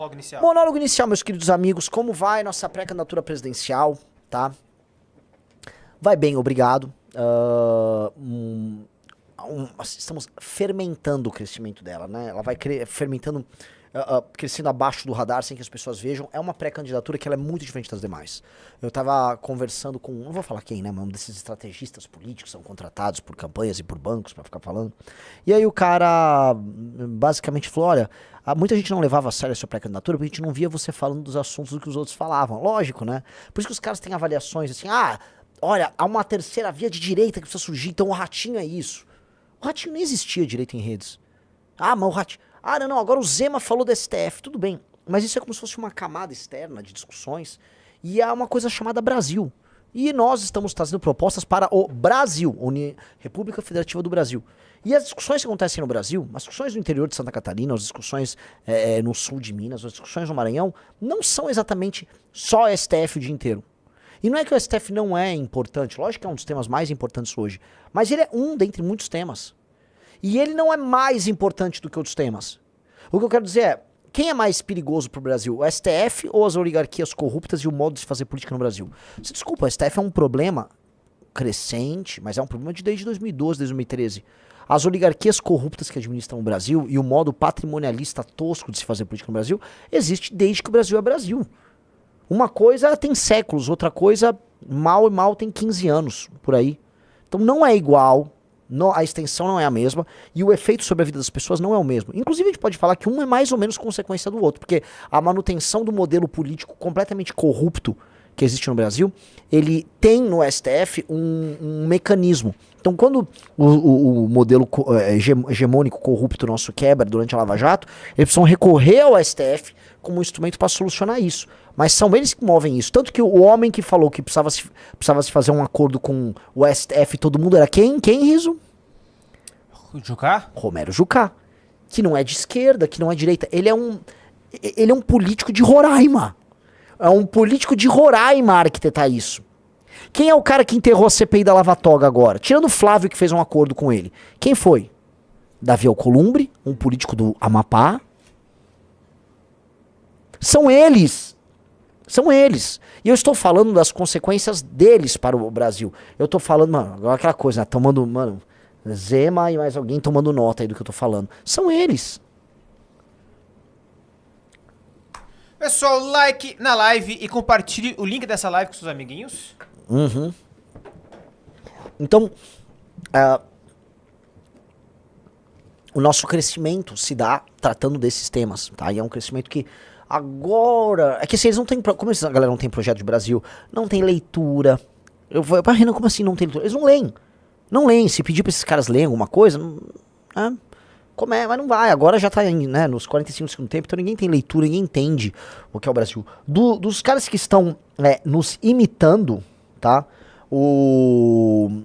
Logo inicial. Monólogo inicial, meus queridos amigos. Como vai nossa pré-candidatura presidencial, tá? Vai bem, obrigado. Estamos fermentando o crescimento dela, né? Ela vai fermentando, crescendo abaixo do radar, sem que as pessoas vejam. É uma pré-candidatura que ela é muito diferente das demais. Eu tava conversando com, não vou falar quem, né? Mas um desses estrategistas políticos que são contratados por campanhas e por bancos pra ficar falando. E aí o cara basicamente falou, olha, muita gente não levava a sério a sua pré-candidatura porque a gente não via você falando dos assuntos do que os outros falavam. Lógico, né? Por isso que os caras têm avaliações assim, olha, há uma terceira via de direita que precisa surgir, então o Ratinho é isso. O Ratinho nem existia direito em redes. Mas o Ratinho... não, agora o Zema falou do STF, tudo bem. Mas isso é como se fosse uma camada externa de discussões. E há uma coisa chamada Brasil. E nós estamos trazendo propostas para o Brasil, República Federativa do Brasil. E as discussões que acontecem no Brasil, as discussões no interior de Santa Catarina, as discussões no sul de Minas, as discussões no Maranhão, não são exatamente só STF o dia inteiro. E não é que o STF não é importante, lógico que é um dos temas mais importantes hoje, mas ele é um dentre muitos temas. E ele não é mais importante do que outros temas. O que eu quero dizer é, quem é mais perigoso pro Brasil, o STF ou as oligarquias corruptas e o modo de se fazer política no Brasil? Desculpa, o STF é um problema crescente, mas é um problema desde 2012, 2013. As oligarquias corruptas que administram o Brasil e o modo patrimonialista tosco de se fazer política no Brasil existe desde que o Brasil é Brasil. Uma coisa tem séculos, outra coisa mal tem 15 anos, por aí. Então não é igual, a extensão não é a mesma, e o efeito sobre a vida das pessoas não é o mesmo. Inclusive a gente pode falar que um é mais ou menos consequência do outro, porque a manutenção do modelo político completamente corrupto que existe no Brasil, ele tem no STF um mecanismo. Então quando o modelo hegemônico corrupto nosso quebra durante a Lava Jato, eles precisam recorrer ao STF como um instrumento para solucionar isso. Mas são eles que movem isso. Tanto que o homem que falou que precisava se fazer um acordo com o STF, todo mundo era quem? Quem, Riso? Jucá? Romero Jucá. Que não é de esquerda, que não é de direita. Ele é um político de Roraima. É um político de Roraima arquitetar isso. Quem é o cara que enterrou a CPI da Lava Toga agora? Tirando o Flávio que fez um acordo com ele. Quem foi? Davi Alcolumbre, um político do Amapá. São eles. São eles. E eu estou falando das consequências deles para o Brasil. Eu estou falando, mano, agora aquela coisa, né? Tomando, mano, Zema e mais alguém tomando nota aí do que eu tô falando. São eles. Pessoal, like na live e compartilhe o link dessa live com seus amiguinhos. Uhum. Então, o nosso crescimento se dá tratando desses temas, tá? E é um crescimento que agora... É que assim, eles não têm... Como a galera não tem projeto de Brasil, não tem leitura. Renan, como assim não tem leitura? Eles não leem. Não leem. Se pedir pra esses caras lerem alguma coisa, mas não vai. Agora já tá né, nos 45 do segundo tempo, então ninguém tem leitura, ninguém entende o que é o Brasil. Dos caras que estão nos imitando, tá? O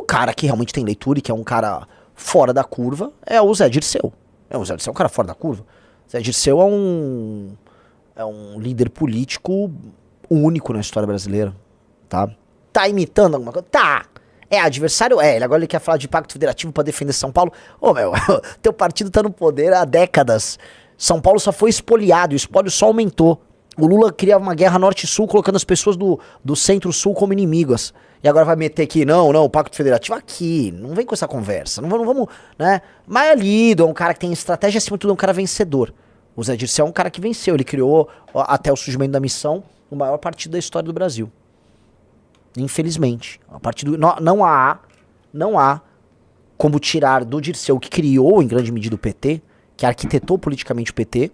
cara que realmente tem leitura e que é um cara fora da curva é o Zé Dirceu. O Zé Dirceu é um cara fora da curva. O Zé Dirceu é um líder político único na história brasileira, tá? Tá imitando alguma coisa? Tá! É adversário? Agora ele quer falar de pacto federativo pra defender São Paulo. Teu partido tá no poder há décadas. São Paulo só foi espoliado, o espólio só aumentou. O Lula criava uma guerra norte-sul, colocando as pessoas do centro-sul como inimigas. E agora vai meter aqui, não, pacto federativo aqui. Não vem com essa conversa. Não vamos, né? Mas ali, é um cara que tem estratégia, acima de tudo, é um cara vencedor. O Zé Dirceu é um cara que venceu. Ele criou, até o surgimento da missão, o maior partido da história do Brasil. Infelizmente. Não há como tirar do Dirceu, que criou em grande medida o PT, que arquitetou politicamente o PT,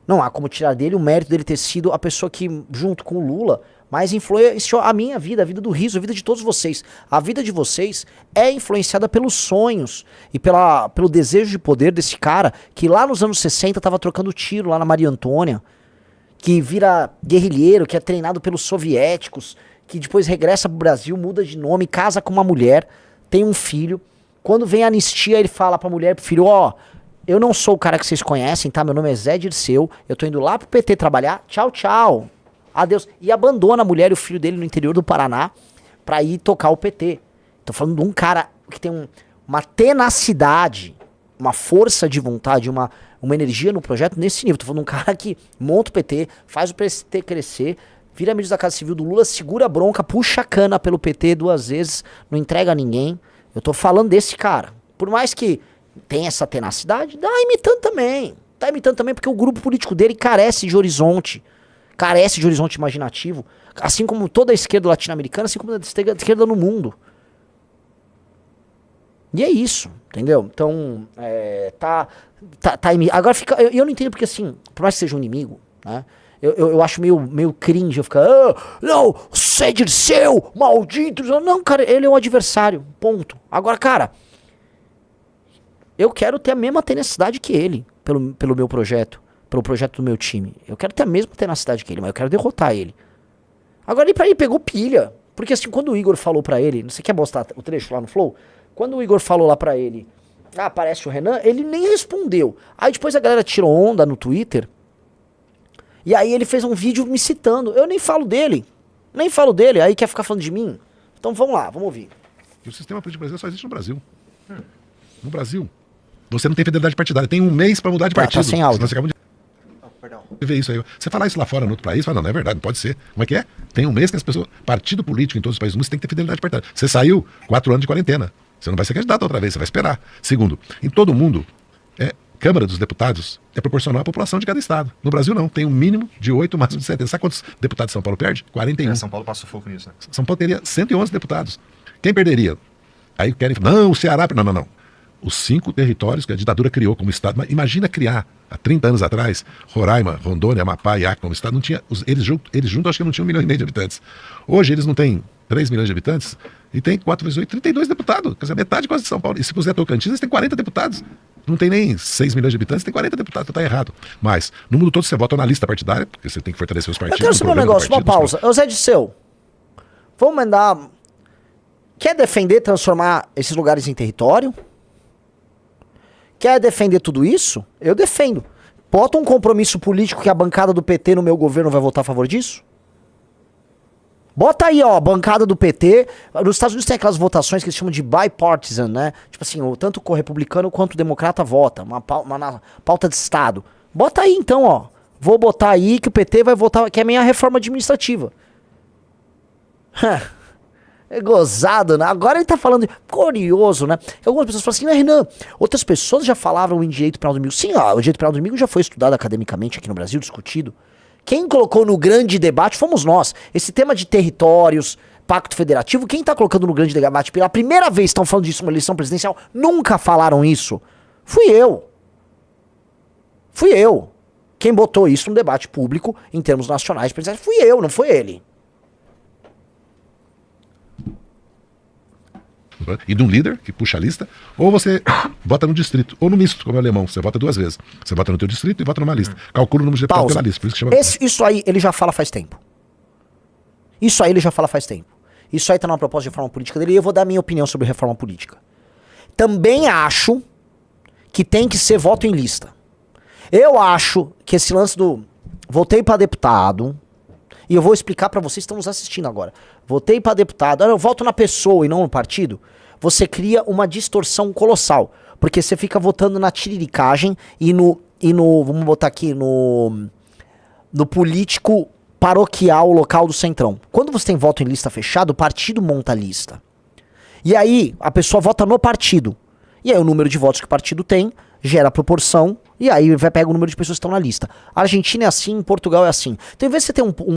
não há como tirar dele o mérito dele ter sido a pessoa que, junto com o Lula, mais influenciou a minha vida, a vida do Riso, a vida de todos vocês. A vida de vocês é influenciada pelos sonhos e pelo desejo de poder desse cara que lá nos anos 60 tava trocando tiro lá na Maria Antônia, que vira guerrilheiro, que é treinado pelos soviéticos, que depois regressa pro Brasil, muda de nome, casa com uma mulher, tem um filho. Quando vem a anistia, ele fala pra mulher e pro filho, eu não sou o cara que vocês conhecem, tá? Meu nome é Zé Dirceu, eu tô indo lá pro PT trabalhar, tchau, tchau, adeus. E abandona a mulher e o filho dele no interior do Paraná pra ir tocar o PT. Tô falando de um cara que tem uma tenacidade, uma força de vontade, uma energia no projeto nesse nível. Tô falando de um cara que monta o PT, faz o PT crescer, vira ministro da Casa Civil do Lula, segura a bronca, puxa a cana pelo PT 2 vezes, não entrega a ninguém. Eu tô falando desse cara. Por mais que tenha essa tenacidade, tá imitando também. Tá imitando também porque o grupo político dele carece de horizonte. Carece de horizonte imaginativo. Assim como toda a esquerda latino-americana, assim como a esquerda no mundo. E é isso, entendeu? Então, agora fica... Eu não entendo porque, assim, por mais que seja um inimigo, né? Eu acho meio cringe eu ficar... não, você é Dirceu, maldito. Não, cara, ele é um adversário, ponto. Agora, cara, eu quero ter a mesma tenacidade que ele, pelo meu projeto, pelo projeto do meu time. Eu quero ter a mesma tenacidade que ele, mas eu quero derrotar ele. Agora, ele pegou pilha. Porque, assim, quando o Igor falou pra ele... Você quer mostrar o trecho lá no Flow? Quando o Igor falou lá pra ele, aparece o Renan, ele nem respondeu. Aí depois a galera tirou onda no Twitter, e aí ele fez um vídeo me citando. Eu nem falo dele, aí quer ficar falando de mim. Então vamos lá, vamos ouvir. E o sistema político brasileiro só existe no Brasil. No Brasil. Você não tem fidelidade partidária, tem um mês pra mudar de partido. Tá sem áudio. Você acaba de ver isso aí. Você falar isso lá fora, no outro país, fala, não é verdade, não pode ser. Como é que é? Tem um mês que as pessoas... Partido político em todos os países do mundo, você tem que ter fidelidade partidária. Você saiu 4 anos de quarentena. Você não vai ser candidato outra vez, você vai esperar. Segundo, em todo mundo, Câmara dos Deputados é proporcional à população de cada estado. No Brasil não, tem um mínimo de 8, máximo de 70. Sabe quantos deputados São Paulo perde? 41. São Paulo passa fogo nisso, né? São Paulo teria 111 deputados. Quem perderia? Aí querem falar, não, o Ceará... Não. Os 5 territórios que a ditadura criou como estado. Mas imagina criar, há 30 anos atrás, Roraima, Rondônia, Amapá e Acre como estado. Não tinha, eles juntos acho que não tinham 1,5 milhão de habitantes. Hoje eles não têm 3 milhões de habitantes e tem 4 vezes 8, 32 deputados. Quer dizer, metade quase de São Paulo. E se puser Tocantins, eles têm 40 deputados. Não tem nem 6 milhões de habitantes, tem 40 deputados, então tá errado. Mas, no mundo todo você vota na lista partidária, porque você tem que fortalecer os partidos. Eu quero saber um negócio, uma pausa. Ô Zé Dirceu, vamos mandar... Quer defender transformar esses lugares em território? Quer defender tudo isso? Eu defendo. Bota um compromisso político que a bancada do PT no meu governo vai votar a favor disso? Bota aí, ó, a bancada do PT. Nos Estados Unidos tem aquelas votações que eles chamam de bipartisan, né? Tipo assim, tanto o republicano quanto o democrata vota. Uma pauta de Estado. Bota aí então, ó. Vou botar aí que o PT vai votar, que é a minha reforma administrativa. É gozado, né? Agora ele tá falando curioso, né? Algumas pessoas falam assim, Renan, outras pessoas já falavam em direito penal do inimigo. Sim, ó, o direito penal do inimigo já foi estudado academicamente aqui no Brasil, discutido. Quem colocou no grande debate fomos nós. Esse tema de territórios, pacto federativo, quem tá colocando no grande debate pela primeira vez estão falando disso numa eleição presidencial, nunca falaram isso. Fui eu. Quem botou isso no debate público em termos nacionais presidenciais fui eu, não foi ele. E de um líder que puxa a lista, ou você vota no distrito, ou no misto, como é o alemão, você vota 2 vezes. Você vota no teu distrito e vota numa lista. Calcula o número de deputados pela lista, por isso que chama... Isso aí ele já fala faz tempo. Isso aí tá numa proposta de reforma política dele e eu vou dar minha opinião sobre reforma política. Também acho que tem que ser voto em lista. Eu acho que esse lance do votei pra deputado, e eu vou explicar pra vocês que estão nos assistindo agora. Votei pra deputado, eu voto na pessoa e não no partido. Você cria uma distorção colossal. Porque você fica votando na tiriricagem e no vamos botar aqui, no político paroquial local do Centrão. Quando você tem voto em lista fechada, o partido monta a lista. E aí, a pessoa vota no partido. E aí o número de votos que o partido tem gera a proporção, e aí vai pegar o número de pessoas que estão na lista. A Argentina é assim, Portugal é assim. Então, em vez de você ter um